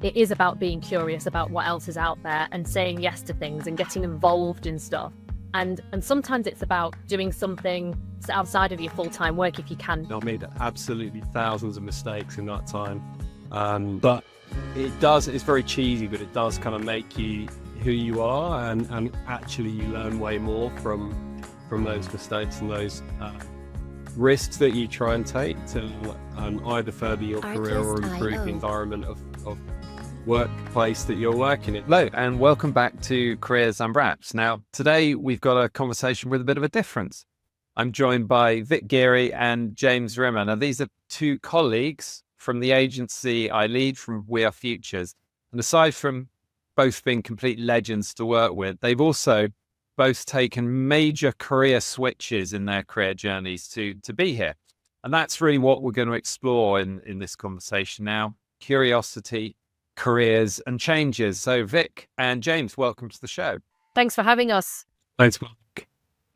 it is about being curious about what else is out there and saying yes to things and getting involved in stuff. And sometimes it's about doing something outside of your full-time work if you can. I made absolutely thousands of mistakes in that time. But it's very cheesy, but it does kind of make you who you are, and actually you learn way more from those mistakes and those risks that you try and take to either further your career or improve the environment of workplace that you're working in. Hello, and welcome back to Careers Unwrapped. Now, today we've got a conversation with a bit of a difference. I'm joined by Vic Geary and James Rimmer. Now, these are two colleagues from the agency I lead, from We Are Futures. And aside from both being complete legends to work with, they've also both taken major career switches in their career journeys to be here. And that's really what we're going to explore in this conversation now: curiosity, careers, and changes. So Vic and James, welcome to the show. Thanks for having us. Thanks, Mark.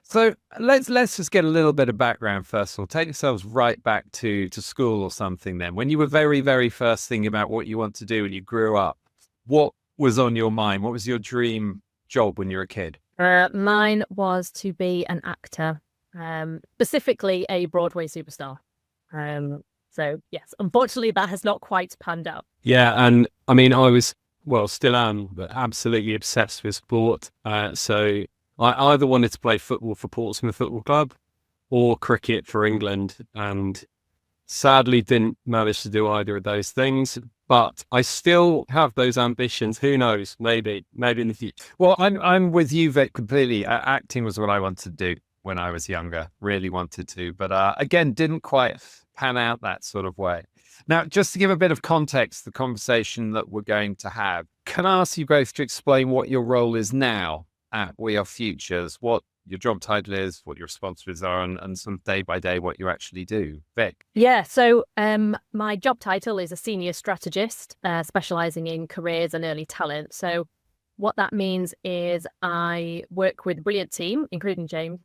So let's just get a little bit of background first of all. Take yourselves right back to school or something then. When you were very, very first thinking about what you want to do when you grew up, what was on your mind? What was your dream job when you were a kid? Mine was to be an actor, specifically a Broadway superstar. So yes, unfortunately that has not quite panned out. Yeah, and I mean, I was, still am, but absolutely obsessed with sport. So I either wanted to play football for Portsmouth Football Club or cricket for England, and sadly didn't manage to do either of those things. But I still have those ambitions. Who knows? Maybe in the future. Well, I'm with you, Vic, completely. Acting was what I wanted to do when I was younger. Really wanted to, but again, didn't quite pan out that sort of way. Now, just to give a bit of context, the conversation that we're going to have, can I ask you both to explain what your role is now at We Are Futures, what your job title is, what your responsibilities are, and sort of day by day what you actually do? Vic? Yeah, so my job title is a Senior Strategist, specialising in careers and early talent. So what that means is I work with a brilliant team, including James,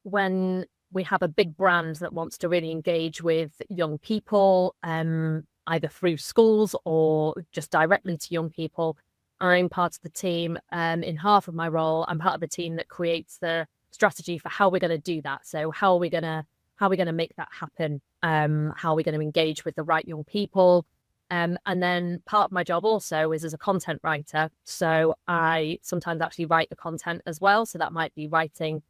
when we have a big brand that wants to really engage with young people, either through schools or just directly to young people. I'm part of the team. In half of my role, I'm part of the team that creates the strategy for how we're going to do that. So how are we going to make that happen? How are we going to engage with the right young people? And then part of my job also is as a content writer. So I sometimes actually write the content as well. So that might be writing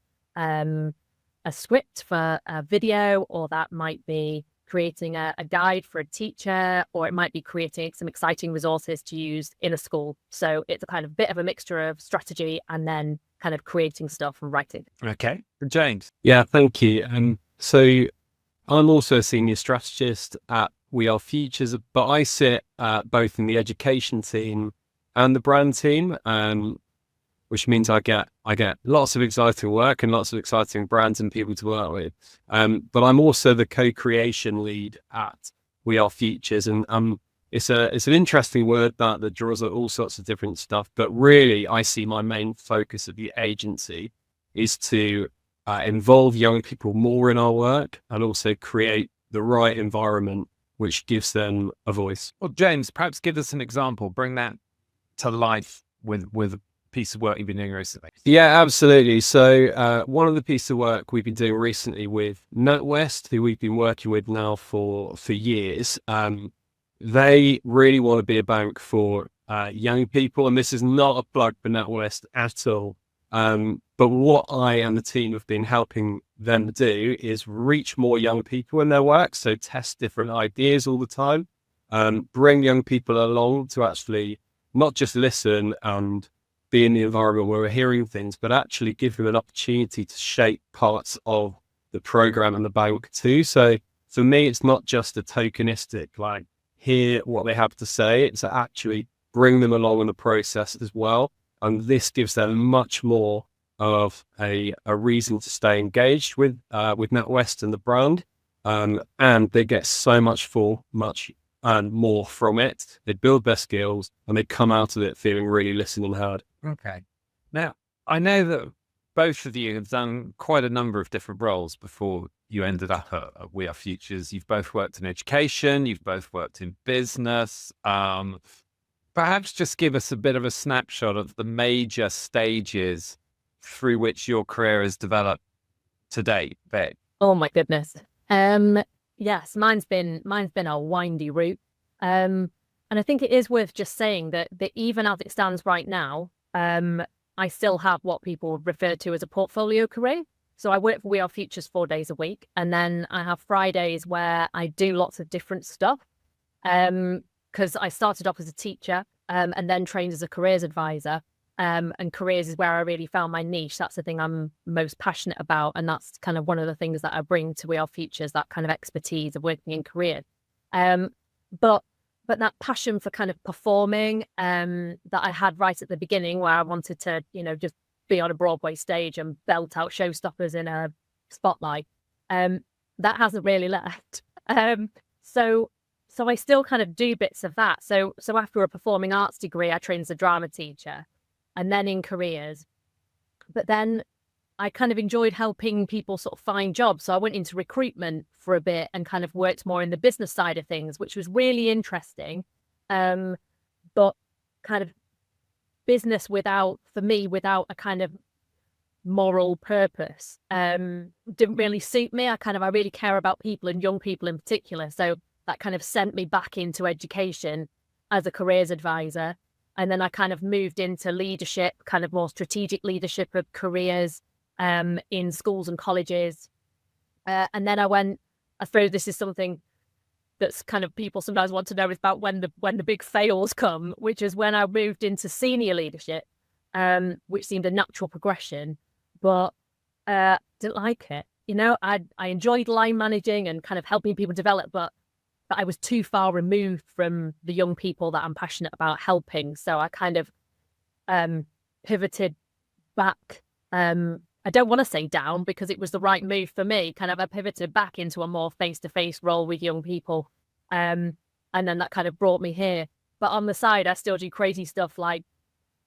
a script for a video, or that might be creating a guide for a teacher, or it might be creating some exciting resources to use in a school. So it's a kind of bit of a mixture of strategy and then kind of creating stuff and writing. Okay. James? Yeah, thank you. So I'm also a senior strategist at We Are Futures, but I sit both in the education team and the brand team, which means I get lots of exciting work and lots of exciting brands and people to work with. But I'm also the co-creation lead at We Are Futures, and it's an interesting word that draws out all sorts of different stuff. But really, I see my main focus of the agency is to involve young people more in our work and also create the right environment which gives them a voice. Well, James, perhaps give us an example. Bring that to life with piece of work you've been doing recently. Yeah, absolutely. So one of the pieces of work we've been doing recently with NatWest, who we've been working with now for years, they really want to be a bank for young people. And this is not a plug for NatWest at all. But what I and the team have been helping them do is reach more young people in their work. So test different ideas all the time, bring young people along to actually not just listen and be in the environment where we're hearing things, but actually give them an opportunity to shape parts of the program and the bank too. So for me, it's not just a tokenistic, like hear what they have to say. It's actually bring them along in the process as well. And this gives them much more of a reason to stay engaged with NatWest and the brand. And they get so much and more from it. They build their skills and they come out of it feeling really listened and heard. Okay. Now, I know that both of you have done quite a number of different roles before you ended up at We Are Futures. You've both worked in education, you've both worked in business. Perhaps just give us a bit of a snapshot of the major stages through which your career has developed to date, Vic. Oh my goodness. Yes, mine's been a windy route. And I think it is worth just saying that even as it stands right now, I still have what people refer to as a portfolio career. So I work for We Are Futures 4 days a week, and then I have Fridays where I do lots of different stuff. Because I started off as a teacher, and then trained as a careers advisor. And careers is where I really found my niche. That's the thing I'm most passionate about. And that's kind of one of the things that I bring to We Are Futures, that kind of expertise of working in careers. But that passion for kind of performing that I had right at the beginning, where I wanted to, just be on a Broadway stage and belt out showstoppers in a spotlight, that hasn't really left. So I still kind of do bits of that. So after a performing arts degree, I trained as a drama teacher, and then in careers. But then I kind of enjoyed helping people sort of find jobs. So I went into recruitment for a bit and kind of worked more in the business side of things, which was really interesting. But kind of business without a kind of moral purpose didn't really suit me. I really care about people, and young people in particular. So that kind of sent me back into education as a careers advisor. And then I kind of moved into leadership, kind of more strategic leadership of careers in schools and colleges. And then I suppose this is something that's kind of people sometimes want to know, is about when the big fails come, which is when I moved into senior leadership, which seemed a natural progression, but didn't like it. I enjoyed line managing and kind of helping people develop, but I was too far removed from the young people that I'm passionate about helping. So I kind of pivoted back. I don't want to say down, because it was the right move for me. I pivoted back into a more face-to-face role with young people. And then that kind of brought me here. But on the side, I still do crazy stuff like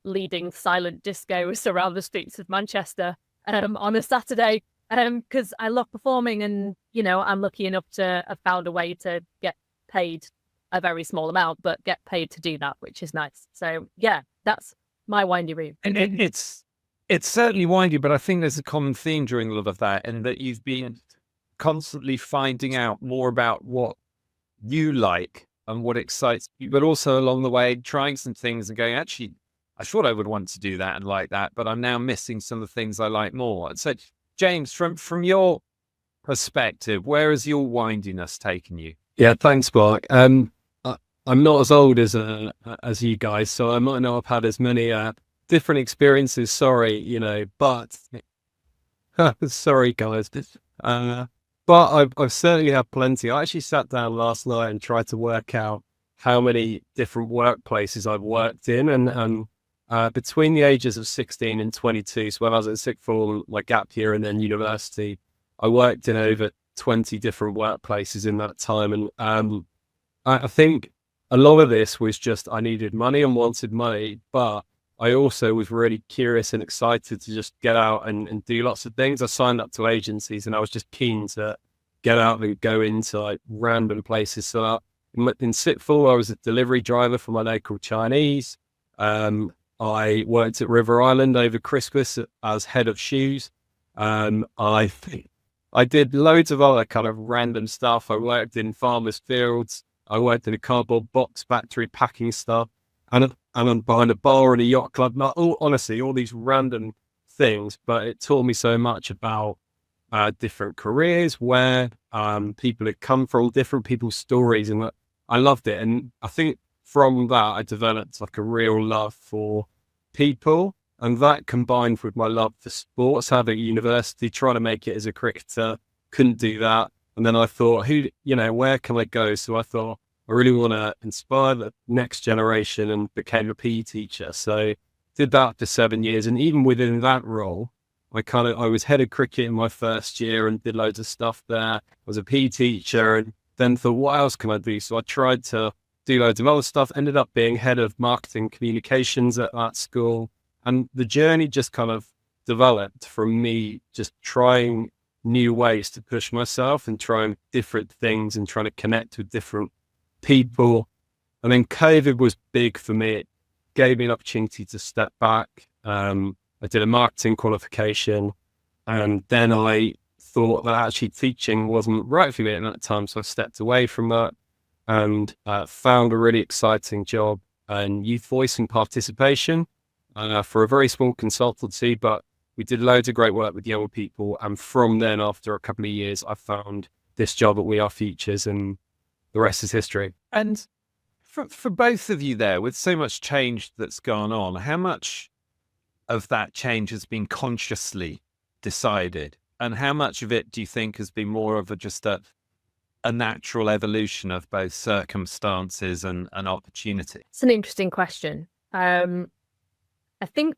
leading silent discos around the streets of Manchester on a Saturday, because I love performing, and, I'm lucky enough to have found a way to get paid a very small amount, but get paid to do that, which is nice. So yeah, that's my windy route. And it's certainly windy, but I think there's a common theme during all of that, and that you've been constantly finding out more about what you like and what excites you, but also along the way trying some things and going, actually, I thought I would want to do that and like that, but I'm now missing some of the things I like more. And so, James, from your perspective, where has your windiness taken you? Yeah, thanks, Mark. I'm not as old as you guys, so I might not have had as many different experiences. Sorry, but sorry, guys. But I've certainly had plenty. I actually sat down last night and tried to work out how many different workplaces I've worked in, and between the ages of 16 and 22, so when I was at sixth form, my gap year, and then university, I worked in over 20 different workplaces in that time. And I think a lot of this was just, I needed money and wanted money, but I also was really curious and excited to just get out and do lots of things. I signed up to agencies, and I was just keen to get out and go into like random places. So in sixth form, I was a delivery driver for my local Chinese. I worked at River Island over Christmas as head of shoes. I did loads of other kind of random stuff. I worked in farmers' fields. I worked in a cardboard box factory packing stuff, and I'm behind a bar in a yacht club. Honestly, all these random things, but it taught me so much about different careers, where people had come from, different people's stories, and I loved it. And I think from that, I developed like a real love for people. And that combined with my love for sports, having university, trying to make it as a cricketer, couldn't do that. And then I thought, where can I go? So I thought, I really want to inspire the next generation, and became a PE teacher. So did that for 7 years. And even within that role, I was head of cricket in my first year and did loads of stuff there. I was a PE teacher, and then thought, what else can I do? So I tried to do loads of other stuff, ended up being head of marketing communications at that school. And the journey just kind of developed from me just trying new ways to push myself and trying different things and trying to connect with different people. And then COVID was big for me. It gave me an opportunity to step back. I did a marketing qualification, and then I thought that actually teaching wasn't right for me at that time. So I stepped away from that and found a really exciting job in youth voice and participation for a very small consultancy, but we did loads of great work with young people. And from then, after a couple of years, I found this job at We Are Futures, and the rest is history. And for both of you there, with so much change that's gone on, how much of that change has been consciously decided? And how much of it do you think has been more of just a natural evolution of both circumstances and opportunity? It's an interesting question. I think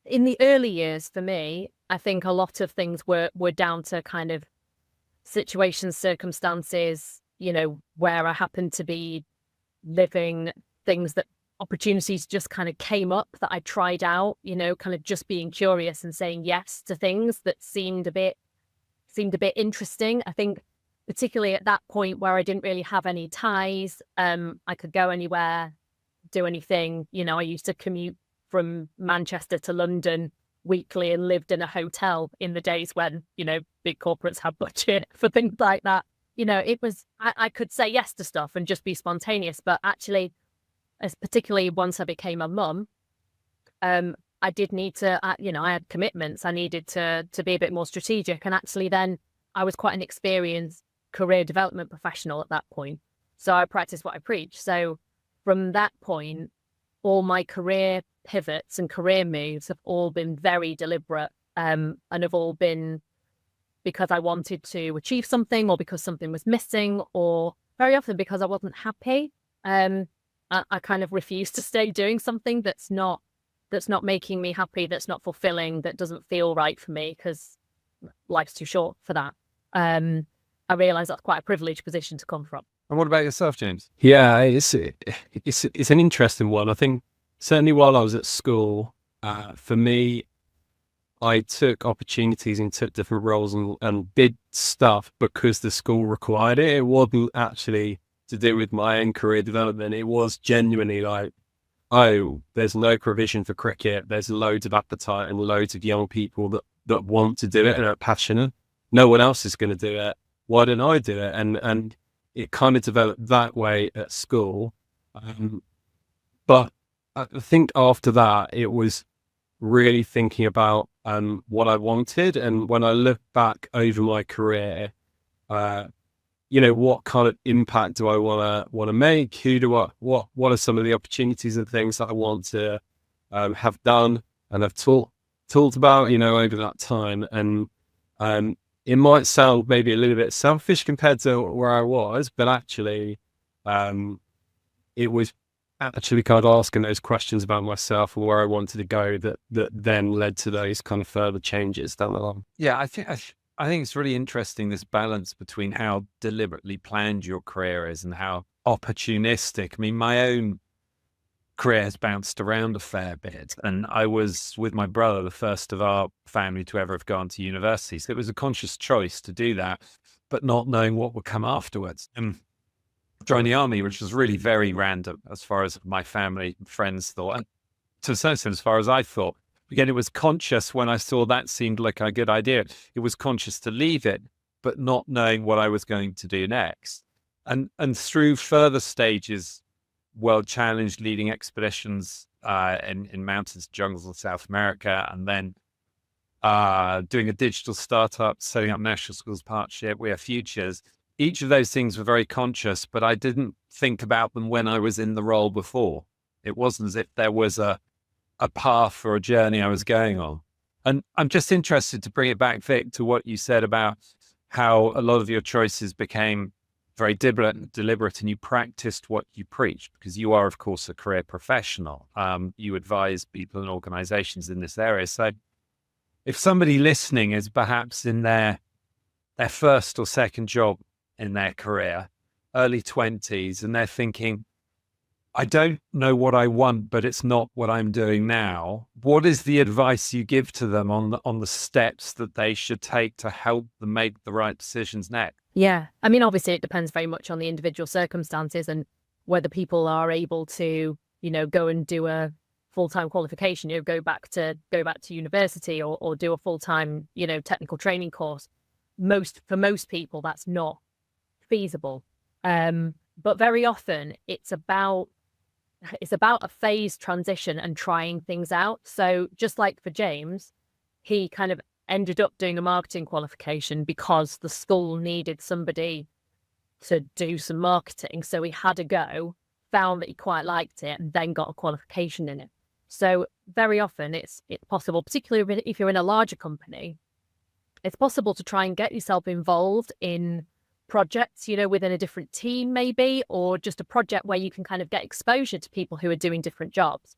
in the early years for me, I think a lot of things were down to kind of situations, circumstances, where I happened to be living, things that opportunities just kind of came up that I tried out, kind of just being curious and saying yes to things that seemed a bit interesting. I think particularly at that point where I didn't really have any ties, I could go anywhere, do anything. I used to commute from Manchester to London weekly and lived in a hotel in the days when, big corporates had budget for things like that. It was, I could say yes to stuff and just be spontaneous, but actually, particularly once I became a mum, I did need to, I had commitments. I needed to be a bit more strategic. And actually then I was quite an experienced career development professional at that point. So I practiced what I preach. So from that point, all my career pivots and career moves have all been very deliberate, and have all been because I wanted to achieve something, or because something was missing, or very often because I wasn't happy. I kind of refuse to stay doing something that's not making me happy, that's not fulfilling, that doesn't feel right for me, because life's too short for that. I realise that's quite a privileged position to come from. And what about yourself, James? Yeah, it's an interesting one. I think certainly while I was at school, for me, I took opportunities and took different roles and did stuff because the school required it. It wasn't actually to do with my own career development. It was genuinely like, oh, there's no provision for cricket. There's loads of appetite and loads of young people that want to do it and are passionate. No one else is going to do it. Why don't I do it? And it kind of developed that way at school. But I think after that, it was really thinking about what I wanted. And when I look back over my career, what kind of impact do I want to make? What are some of the opportunities and things that I want to have done and have talked about, over that time. And it might sound maybe a little bit selfish compared to where I was, but actually, it was actually kind of asking those questions about myself and where I wanted to go that then led to those kind of further changes down the line. Yeah, I think it's really interesting, this balance between how deliberately planned your career is and how opportunistic. I mean, my own career has bounced around a fair bit, and I was with my brother, the first of our family to ever have gone to university. So it was a conscious choice to do that, but not knowing what would come afterwards. And joined the army, which was really very random as far as my family and friends thought, and to a certain extent, as far as I thought. Again, it was conscious when I saw that seemed like a good idea. It was conscious to leave it, but not knowing what I was going to do next. And through further stages, World Challenge, leading expeditions in mountains, jungles in South America, and then doing a digital startup, setting up National Schools Partnership, We Are Futures. Each of those things were very conscious, but I didn't think about them when I was in the role before. It wasn't as if there was a path or a journey I was going on. And I'm just interested to bring it back, Vic, to what you said about how a lot of your choices became very deliberate and you practiced what you preached, because you are, of course, a career professional. You advise people and organizations in this area. So if somebody listening is perhaps in their first or second job in their career, early 20s, and they're thinking, I don't know what I want, but it's not what I'm doing now. What is the advice you give to them on the steps that they should take to help them make the right decisions next? Yeah. I mean, obviously it depends very much on the individual circumstances and whether people are able to, go and do a full-time qualification, go back to university or do a full-time, technical training course. For most people, that's not feasible. But very often it's about a phased transition and trying things out. So just like for James, he kind of ended up doing a marketing qualification because the school needed somebody to do some marketing. So he had a go, found that he quite liked it, and then got a qualification in it. So very often it's possible, particularly if you're in a larger company, it's possible to try and get yourself involved in projects, within a different team maybe, or just a project where you can kind of get exposure to people who are doing different jobs,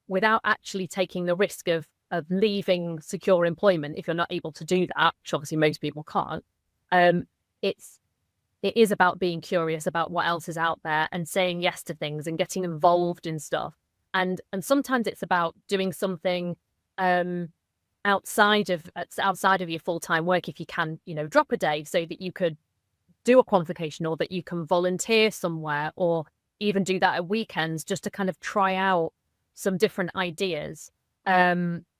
without actually taking the risk of leaving secure employment if you're not able to do that, which obviously most people can't. It is about being curious about what else is out there and saying yes to things and getting involved in stuff. And sometimes it's about doing something outside of your full-time work, if you can, drop a day so that you could do a qualification, or that you can volunteer somewhere, or even do that at weekends, just to kind of try out some different ideas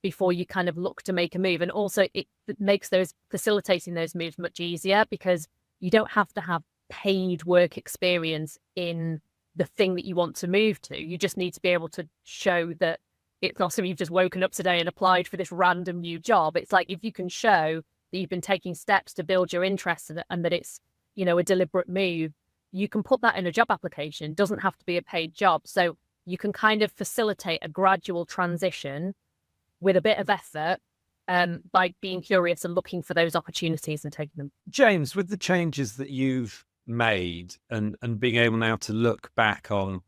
before you kind of look to make a move. And also it makes facilitating those moves much easier, because you don't have to have paid work experience in the thing that you want to move to. You just need to be able to show that it's not something you've just woken up today and applied for this random new job. It's like, if you can show that you've been taking steps to build your interest in it, and that it's, a deliberate move, you can put that in a job application. It doesn't have to be a paid job. So you can kind of facilitate a gradual transition with a bit of effort, by being curious and looking for those opportunities and taking them. James, with the changes that you've made and being able now to look back on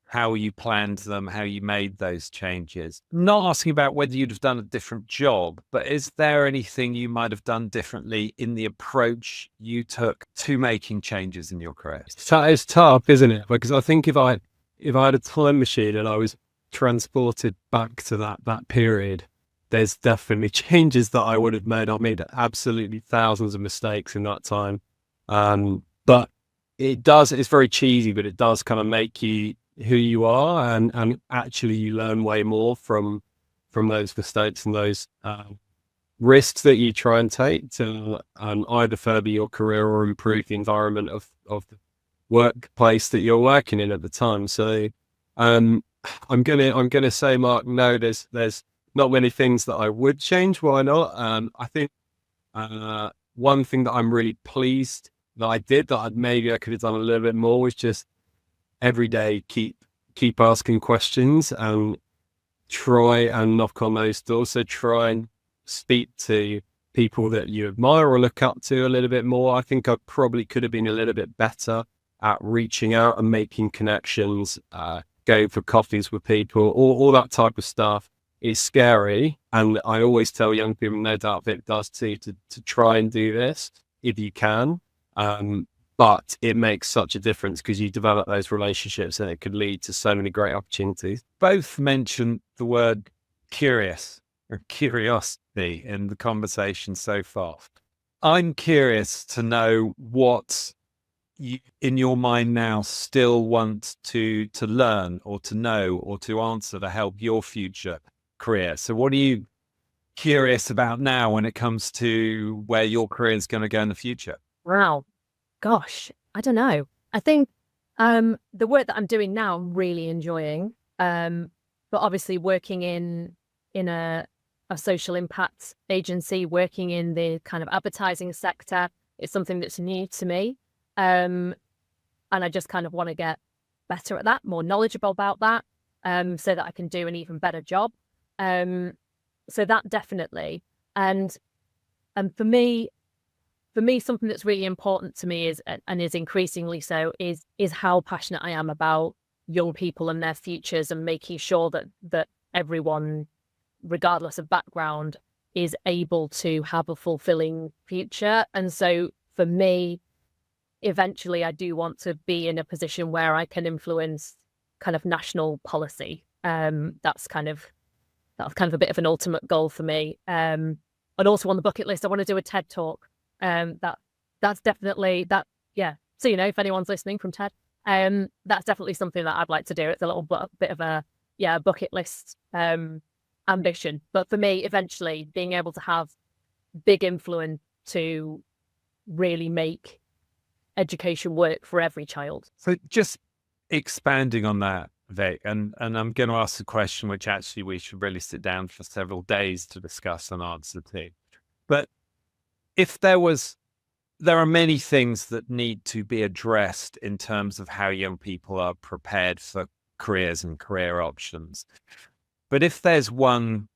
how you planned them, how you made those changes, not asking about whether you'd have done a different job, but is there anything you might have done differently in the approach you took to making changes in your career? It's tough, isn't it? Because I think if I had a time machine and I was transported back to that period, there's definitely changes that I would have made. I made absolutely thousands of mistakes in that time. But it's very cheesy, but it does kind of make you who you are, and actually you learn way more from those mistakes and those risks that you try and take to either further your career or improve the environment of the workplace that you're working in at the time. So I'm gonna say, Mark, no, there's not many things that I would change. Why not? I think one thing that I'm really pleased that I did, that maybe I could have done a little bit more, was just every day keep asking questions and try and knock on those doors. So try and speak to people that you admire or look up to a little bit more. I think I probably could have been a little bit better at reaching out and making connections, going for coffees with people, all that type of stuff. It's scary, and I always tell young people, no doubt Vic does too, to try and do this if you can. But it makes such a difference because you develop those relationships, and it could lead to so many great opportunities. Both mentioned the word curious or curiosity in the conversation so far. I'm curious to know what you, in your mind now, still want to learn or to know or to answer to help your future career. So what are you curious about now when it comes to where your career is going to go in the future? Wow. Gosh, I don't know. I think the work that I'm doing now, I'm really enjoying. But obviously working in a social impact agency, working in the kind of advertising sector, is something that's new to me. And I just kind of want to get better at that, more knowledgeable about that, so that I can do an even better job. So that definitely. And for me, something that's really important to me is increasingly so is how passionate I am about young people and their futures, and making sure that everyone, regardless of background, is able to have a fulfilling future. And so for me, eventually I do want to be in a position where I can influence kind of national policy. That's kind of a bit of an ultimate goal for me. And also on the bucket list, I want to do a TED talk. That's definitely that. Yeah. So, if anyone's listening from TED, that's definitely something that I'd like to do. It's a little bit of a bucket list ambition. But for me, eventually being able to have big influence to really make education work for every child. So just expanding on that, Vic, and I'm going to ask a question which actually we should really sit down for several days to discuss and answer to. But if there are many things that need to be addressed in terms of how young people are prepared for careers and career options. But if there's one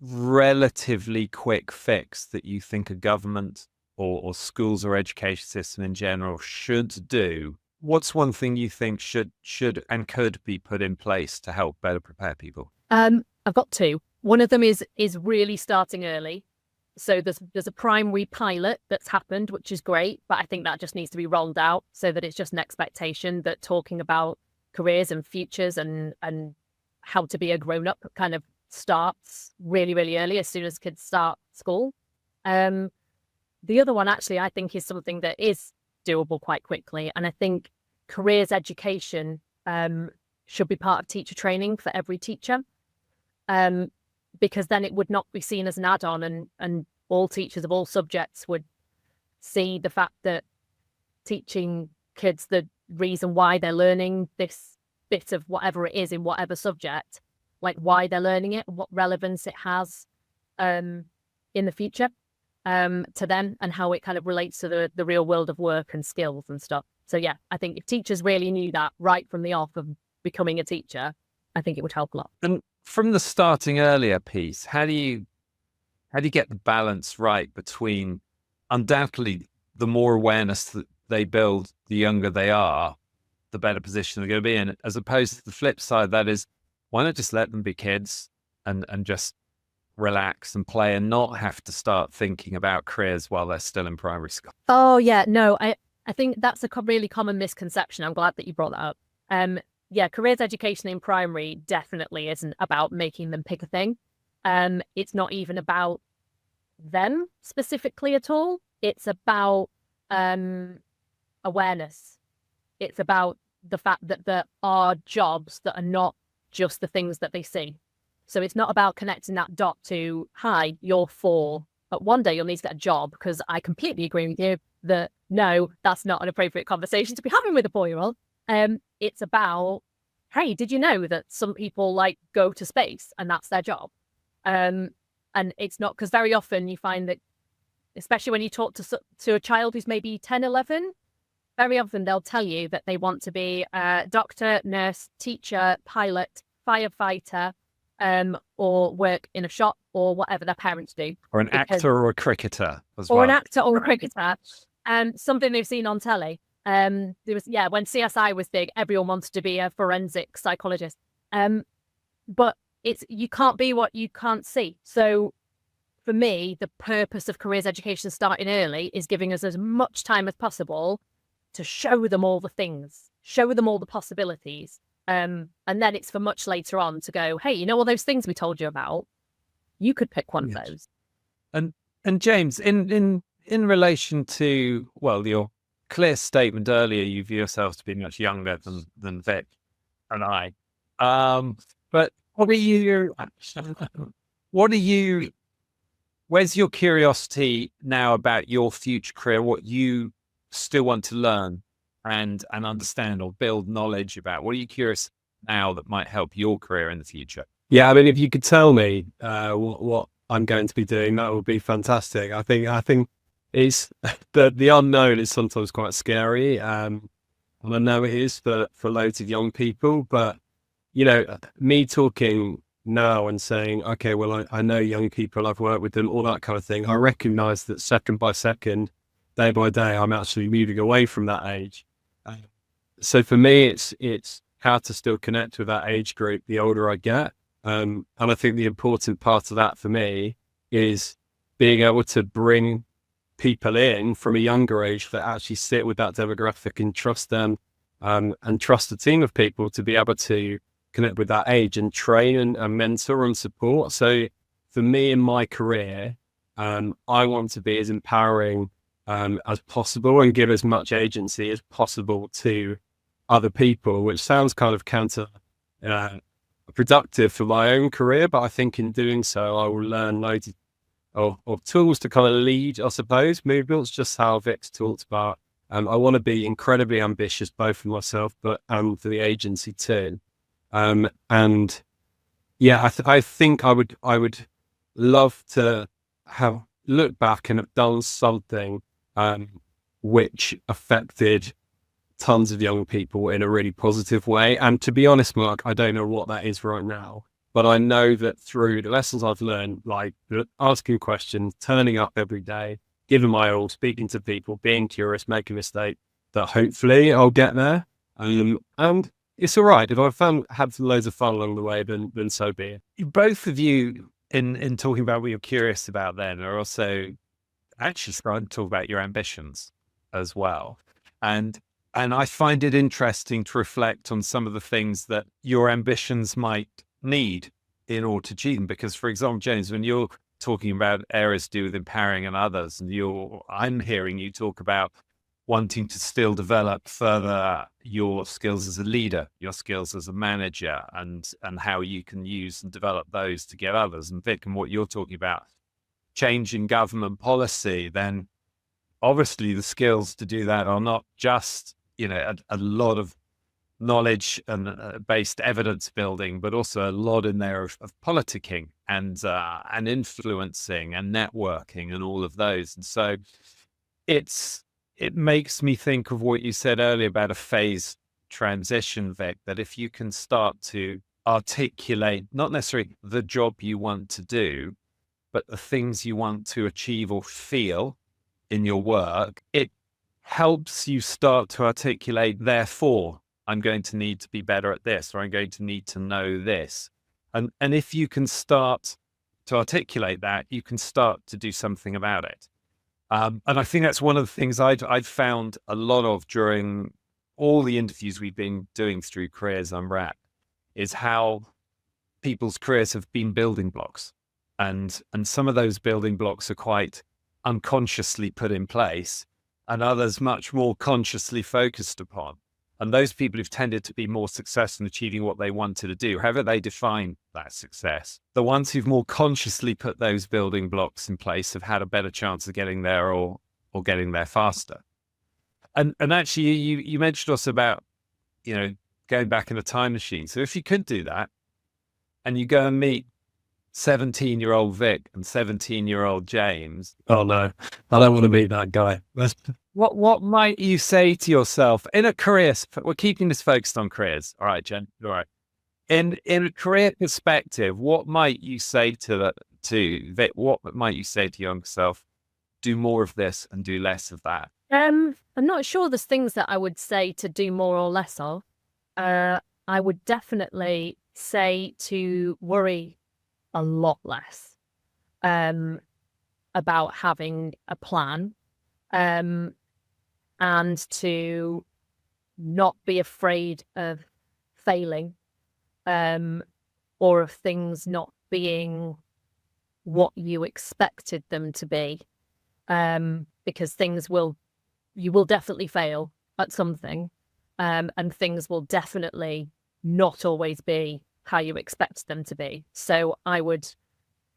relatively quick fix that you think a government or schools or education system in general should do, what's one thing you think should and could be put in place to help better prepare people? I've got two. One of them is really starting early. So there's a primary pilot that's happened, which is great, but I think that just needs to be rolled out so that it's just an expectation that talking about careers and futures and how to be a grown-up kind of starts really, really early, as soon as kids start school. The other one actually I think is something that is doable quite quickly, and I think careers education should be part of teacher training for every teacher. Because then it would not be seen as an add-on, and all teachers of all subjects would see the fact that teaching kids the reason why they're learning this bit of whatever it is in whatever subject, like why they're learning it, what relevance it has in the future to them, and how it kind of relates to the real world of work and skills and stuff. So yeah, I think if teachers really knew that right from the off of becoming a teacher, I think it would help a lot. And from the starting earlier piece, how do you get the balance right between undoubtedly the more awareness that they build, the younger they are, the better position they're going to be in, as opposed to the flip side, that is, why not just let them be kids and just relax and play and not have to start thinking about careers while they're still in primary school? Oh yeah, no, I think that's a really common misconception. I'm glad that you brought that up. Yeah, careers education in primary definitely isn't about making them pick a thing. It's not even about them specifically at all. It's about awareness. It's about the fact that there are jobs that are not just the things that they see. So it's not about connecting that dot to, hi, you're 4, but one day you'll need to get a job, because I completely agree with you that no, that's not an appropriate conversation to be having with a 4-year-old. It's about, hey, did you know that some people go to space and that's their job? And it's not, because very often you find that, especially when you talk to a child who's maybe 10, 11, very often they'll tell you that they want to be a doctor, nurse, teacher, pilot, firefighter, or work in a shop, or whatever their parents do. Or an actor or a cricketer as well. Or an actor or a cricketer. Something they've seen on telly. There was, when CSI was big, everyone wanted to be a forensic psychologist. But you can't be what you can't see. So for me, the purpose of careers education starting early is giving us as much time as possible to show them all the things, show them all the possibilities. And then it's for much later on to go, hey, all those things we told you about, you could pick one of those. And James, in relation to, your clear statement earlier, you view yourself to be much younger than Vic and I. But where's your curiosity now about your future career, what you still want to learn and understand or build knowledge about? What are you curious now that might help your career in the future? Yeah, I mean, if you could tell me what I'm going to be doing, that would be fantastic. I think it's the unknown is sometimes quite scary, and I know it is for loads of young people. But me talking now and saying, okay, well, I know young people, I've worked with them, all that kind of thing. I recognise that second by second, day by day, I'm actually moving away from that age. So for me, it's how to still connect with that age group the older I get. And I think the important part of that for me is being able to bring people in from a younger age that actually sit with that demographic and trust them, and trust a team of people to be able to connect with that age and train and mentor and support. So for me in my career, I want to be as empowering as possible and give as much agency as possible to other people, which sounds kind of counter productive for my own career, but I think in doing so, I will learn loads of tools to kind of lead, I suppose, movements, just how Vic's talked about. I want to be incredibly ambitious, both for myself, but for the agency too. And yeah, I think I would love to have looked back and have done something which affected tons of young people in a really positive way. And to be honest, Mark, I don't know what that is right now, but I know that through the lessons I've learned, like asking questions, turning up every day, giving my all, speaking to people, being curious, making a mistake, that hopefully I'll get there. And it's all right. If I've had loads of fun along the way, then so be it. Both of you, in talking about what you're curious about then, are also actually starting to talk about your ambitions as well. And I find it interesting to reflect on some of the things that your ambitions might need in order to achieve them. Because, for example, James, when you're talking about areas to do with empowering and others, and I'm hearing you talk about wanting to still develop further your skills as a leader, your skills as a manager, and how you can use and develop those to get others. And Vic, and what you're talking about, changing government policy, then obviously the skills to do that are not just, a lot of knowledge and based evidence building, but also a lot in there of politicking and influencing and networking and all of those. And so it makes me think of what you said earlier about a phase transition, Vic, that if you can start to articulate not necessarily the job you want to do, but the things you want to achieve or feel in your work, it helps you start to articulate, therefore, I'm going to need to be better at this, or I'm going to need to know this. And if you can start to articulate that, you can start to do something about it. And I think that's one of the things I've found a lot of during all the interviews we've been doing through Careers Unwrapped, is how people's careers have been building blocks. And some of those building blocks are quite unconsciously put in place, and others much more consciously focused upon. And those people who've tended to be more successful in achieving what they wanted to do, however they define that success, the ones who've more consciously put those building blocks in place have had a better chance of getting there or getting there faster. And actually, you mentioned also about, going back in a time machine. So if you could do that, and you go and meet 17-year-old Vic and 17-year-old James. Oh no, I don't want to be that guy. What might you say to yourself in a career? We're keeping this focused on careers. All right, Jen. All right. In a career perspective, what might you say to Vic? What might you say to your younger self? Do more of this and do less of that. I'm not sure there's things that I would say to do more or less of. I would definitely say to worry a lot less about having a plan, and to not be afraid of failing, or of things not being what you expected them to be, because you will definitely fail at something, and things will definitely not always be how you expect them to be. So I would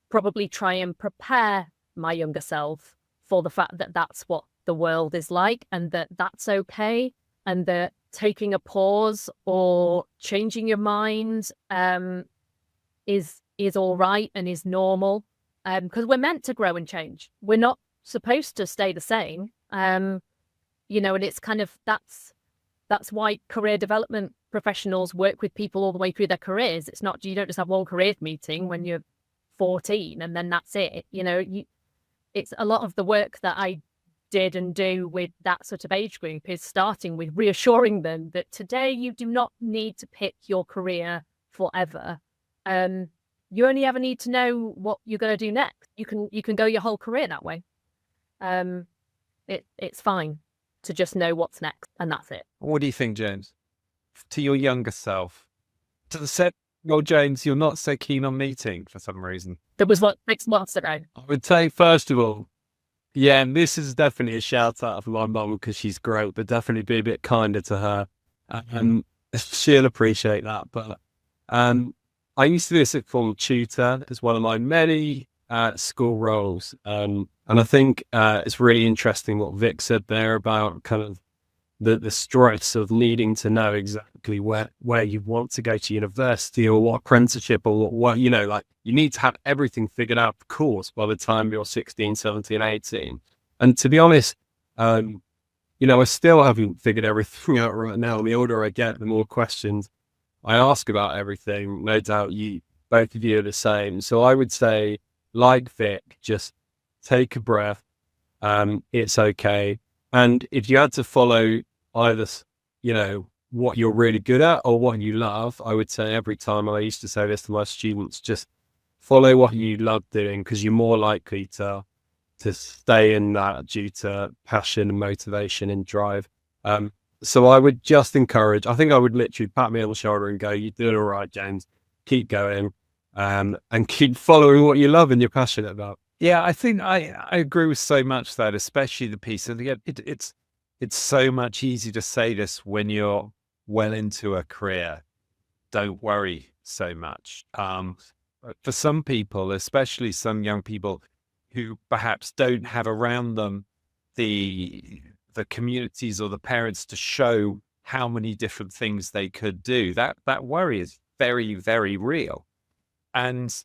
probably try and prepare my younger self for the fact that that's what the world is like, and that that's okay, and that taking a pause or changing your mind is all right and is normal, because we're meant to grow and change. We're not supposed to stay the same, and it's kind of that's why career development professionals work with people all the way through their careers. It's not, you don't just have one career meeting when you're 14 and then that's it. It's a lot of the work that I did and do with that sort of age group is starting with reassuring them that today you do not need to pick your career forever. You only ever need to know what you're going to do next. You can go your whole career that way. it's fine to just know what's next, and that's it. What do you think, James? To your younger self, to the 7-year-old James, you're not so keen on meeting for some reason. That was what 6 months ago. I would say, first of all, yeah, and this is definitely a shout out for my mum because she's great, but definitely be a bit kinder to her. She'll appreciate that. But I used to do a sixth form tutor as one of my many school roles. And I think it's really interesting what Vic said there about kind of the stress of needing to know exactly where you want to go to university or what apprenticeship or what, you know, like you need to have everything figured out, of course, by the time you're 16, 17, 18. And to be honest, you know, I still haven't figured everything out right now. The older I get, the more questions I ask about everything. No doubt both of you are the same. So I would say, like Vic, just take a breath. It's okay. And if you had to follow either, you know, what you're really good at or what you love, I would say every time, I used to say this to my students, just follow what you love doing because you're more likely to stay in that due to passion and motivation and drive. So I would just encourage, I think I would literally pat me on the shoulder and go, you did all right, James, keep going, and keep following what you love and you're passionate about. Yeah, I think I agree with so much that, especially the piece. And again, it's so much easier to say this when you're well into a career. Don't worry so much. For some people, especially some young people who perhaps don't have around them the communities or the parents to show how many different things they could do, that worry is very, very real. And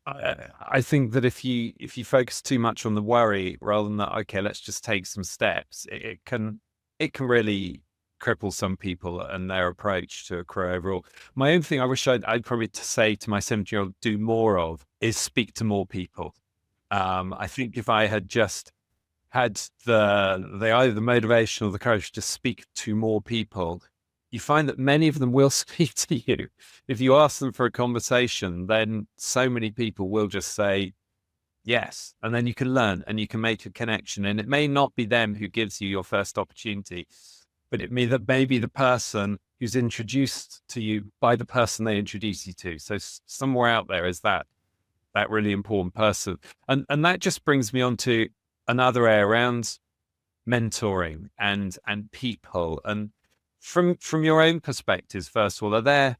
I think that if you focus too much on the worry rather than that, okay, let's just take some steps, it can really cripple some people and their approach to a career overall. My own thing I wish I'd probably to say to my 17-year-old do more of is speak to more people. I think if I had just had either the motivation or the courage to speak to more people, you find that many of them will speak to you. If you ask them for a conversation, then so many people will just say yes. And then you can learn and you can make a connection. And it may not be them who gives you your first opportunity, but it may be the person who's introduced to you by the person they introduce you to. So somewhere out there is that really important person. And that just brings me on to another area around mentoring and people. And from your own perspectives, first of all, are there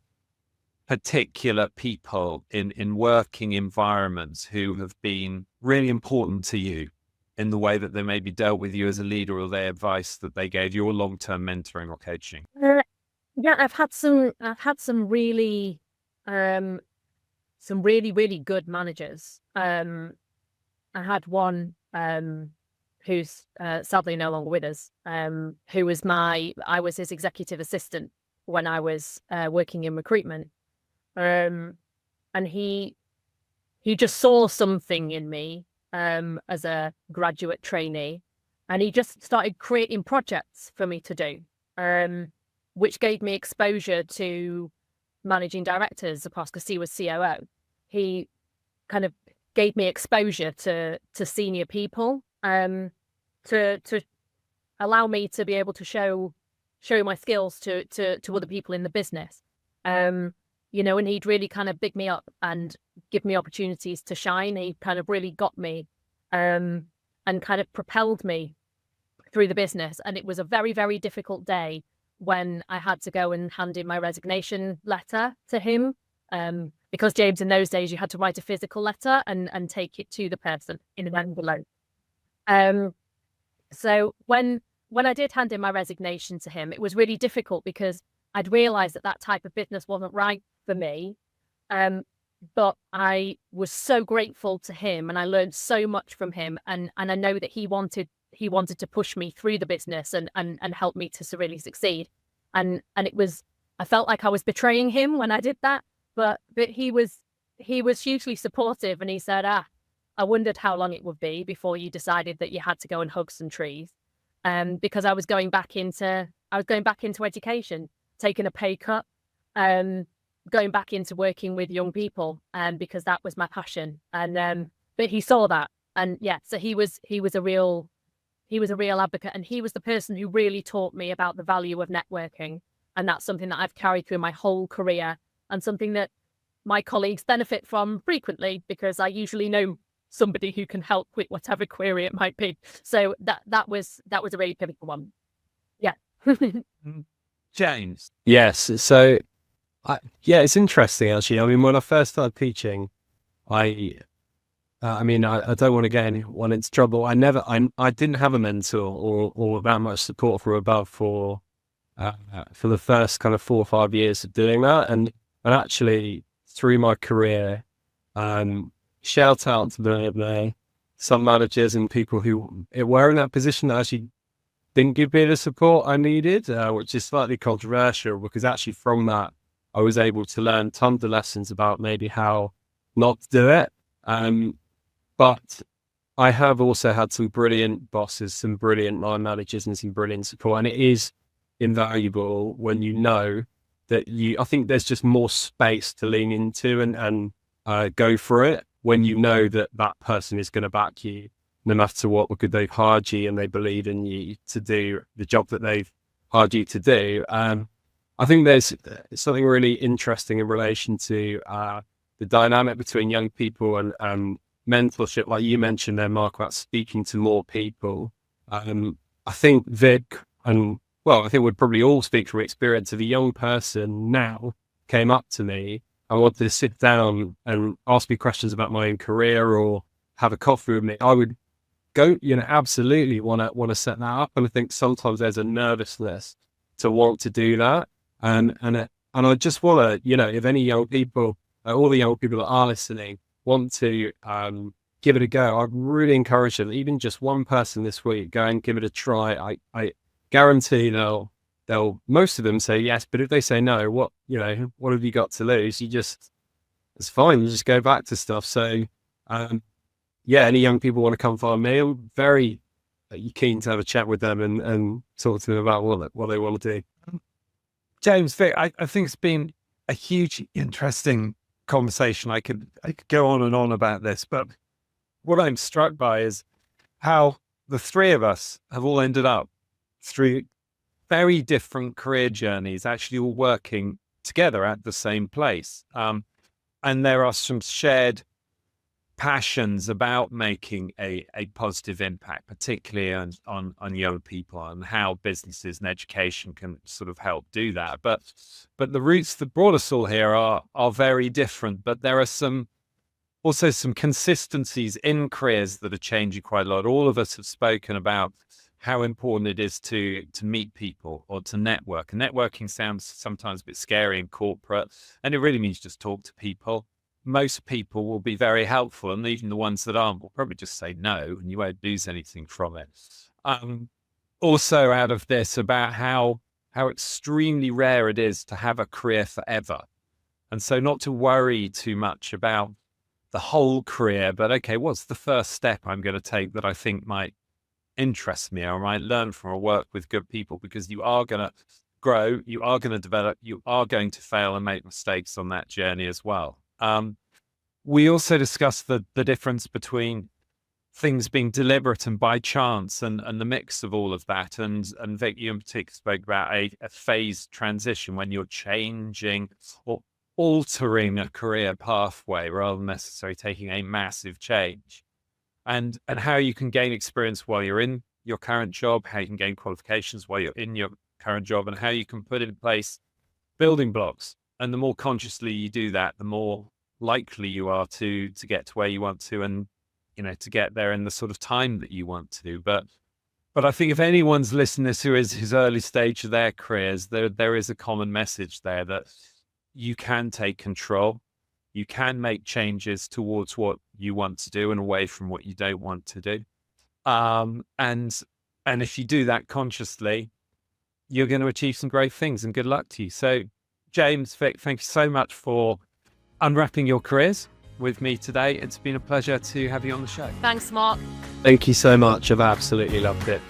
particular people in working environments who have been really important to you in the way that they maybe dealt with you as a leader or their advice that they gave you or long-term mentoring or coaching? Yeah, I've had some really really good managers. I had one who's sadly no longer with us, who was I was his executive assistant when I was working in recruitment. And he just saw something in me as a graduate trainee, and he just started creating projects for me to do, which gave me exposure to managing directors across, because he was COO. He kind of gave me exposure to senior people, to allow me to be able to show my skills to other people in the business. You know, and he'd really kind of big me up and give me opportunities to shine. He kind of really got me, and kind of propelled me through the business. And it was a very, very difficult day when I had to go and hand in my resignation letter to him. Because James, in those days, you had to write a physical letter and take it to the person in an envelope. So when I did hand in my resignation to him, it was really difficult because I'd realized that type of business wasn't right for me. But I was so grateful to him, and I learned so much from him. And I know that he wanted to push me through the business and help me to really succeed. And it was, I felt like I was betraying him when I did that, but he was hugely supportive, and he said, I wondered how long it would be before you decided that you had to go and hug some trees. Because I was going back into education, taking a pay cut, going back into working with young people, because that was my passion. And but he saw that, and yeah, so he was a real he was a real advocate, and he was the person who really taught me about the value of networking. And that's something that I've carried through my whole career, and something that my colleagues benefit from frequently, because I usually know somebody who can help with whatever query it might be. So that was a really pivotal one. Yeah. James. Yes. So, it's interesting actually. I mean, when I first started teaching, I don't want to get anyone into trouble. I didn't have a mentor or that much support from above for the first kind of 4 or 5 years of doing that. And actually through my career, shout out to some managers and people who were in that position that actually didn't give me the support I needed, which is slightly controversial, because actually from that, I was able to learn tons of lessons about maybe how not to do it. But I have also had some brilliant bosses, some brilliant line managers, and some brilliant support. And it is invaluable when you know that I think there's just more space to lean into and go for it when you know that that person is going to back you no matter what, because they've hired you and they believe in you to do the job that they've hired you to do. I think there's something really interesting in relation to the dynamic between young people and mentorship, like you mentioned there, Mark, about speaking to more people. I think Vic I think we'd probably all speak from experience. If a young person now came up to me and wanted to sit down and ask me questions about my own career or have a coffee with me, I would go, absolutely want to set that up. And I think sometimes there's a nervousness to want to do that. And I just want to, if any young people, all the young people that are listening, want to give it a go, I'd really encourage them, even just one person this week, go and give it a try. I guarantee they'll most of them say yes, but if they say no, what have you got to lose? It's fine. You just go back to stuff. So, any young people want to come find me, I'm very keen to have a chat with them and talk to them about what they want to do. James, Vic, I think it's been a huge, interesting conversation. I could go on and on about this, but what I'm struck by is how the three of us have all ended up through very different career journeys, actually all working together at the same place. And there are some shared passions about making a positive impact, particularly on young people, and how businesses and education can sort of help do that. But the roots that brought us all here are very different, but there are also some consistencies in careers that are changing quite a lot. All of us have spoken about how important it is to meet people or to network. And networking sounds sometimes a bit scary and corporate, and it really means just talk to people. Most people will be very helpful, and even the ones that aren't will probably just say no, and you won't lose anything from it. Also out of this, about how extremely rare it is to have a career forever. And so not to worry too much about the whole career, but okay, what's the first step I'm going to take that I think might interest me or might learn from or work with good people? Because you are going to grow, you are going to develop, you are going to fail and make mistakes on that journey as well. We also discussed the difference between things being deliberate and by chance, and the mix of all of that. And Vic, you in particular spoke about a phased transition when you're changing or altering a career pathway rather than necessarily taking a massive change, and how you can gain experience while you're in your current job, how you can gain qualifications while you're in your current job, and how you can put in place building blocks. And the more consciously you do that, the more likely you are to get to where you want to, and to get there in the sort of time that you want to. But I think if anyone's listening to this who is his early stage of their careers, there is a common message there that you can take control, you can make changes towards what you want to do and away from what you don't want to do. And if you do that consciously, you're going to achieve some great things, and good luck to you. So James, Vic, thank you so much for unwrapping your careers with me today. It's been a pleasure to have you on the show. Thanks, Mark. Thank you so much. I've absolutely loved it.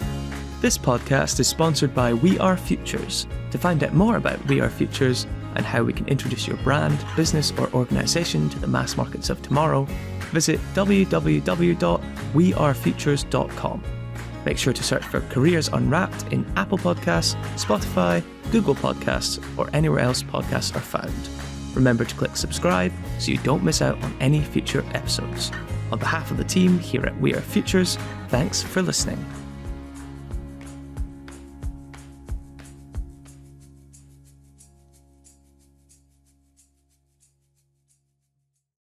This podcast is sponsored by We Are Futures. To find out more about We Are Futures and how we can introduce your brand, business, or organisation to the mass markets of tomorrow, visit www.wearefutures.com. Make sure to search for Careers Unwrapped in Apple Podcasts, Spotify, Google Podcasts, or anywhere else podcasts are found. Remember to click subscribe so you don't miss out on any future episodes. On behalf of the team here at We Are Futures, thanks for listening.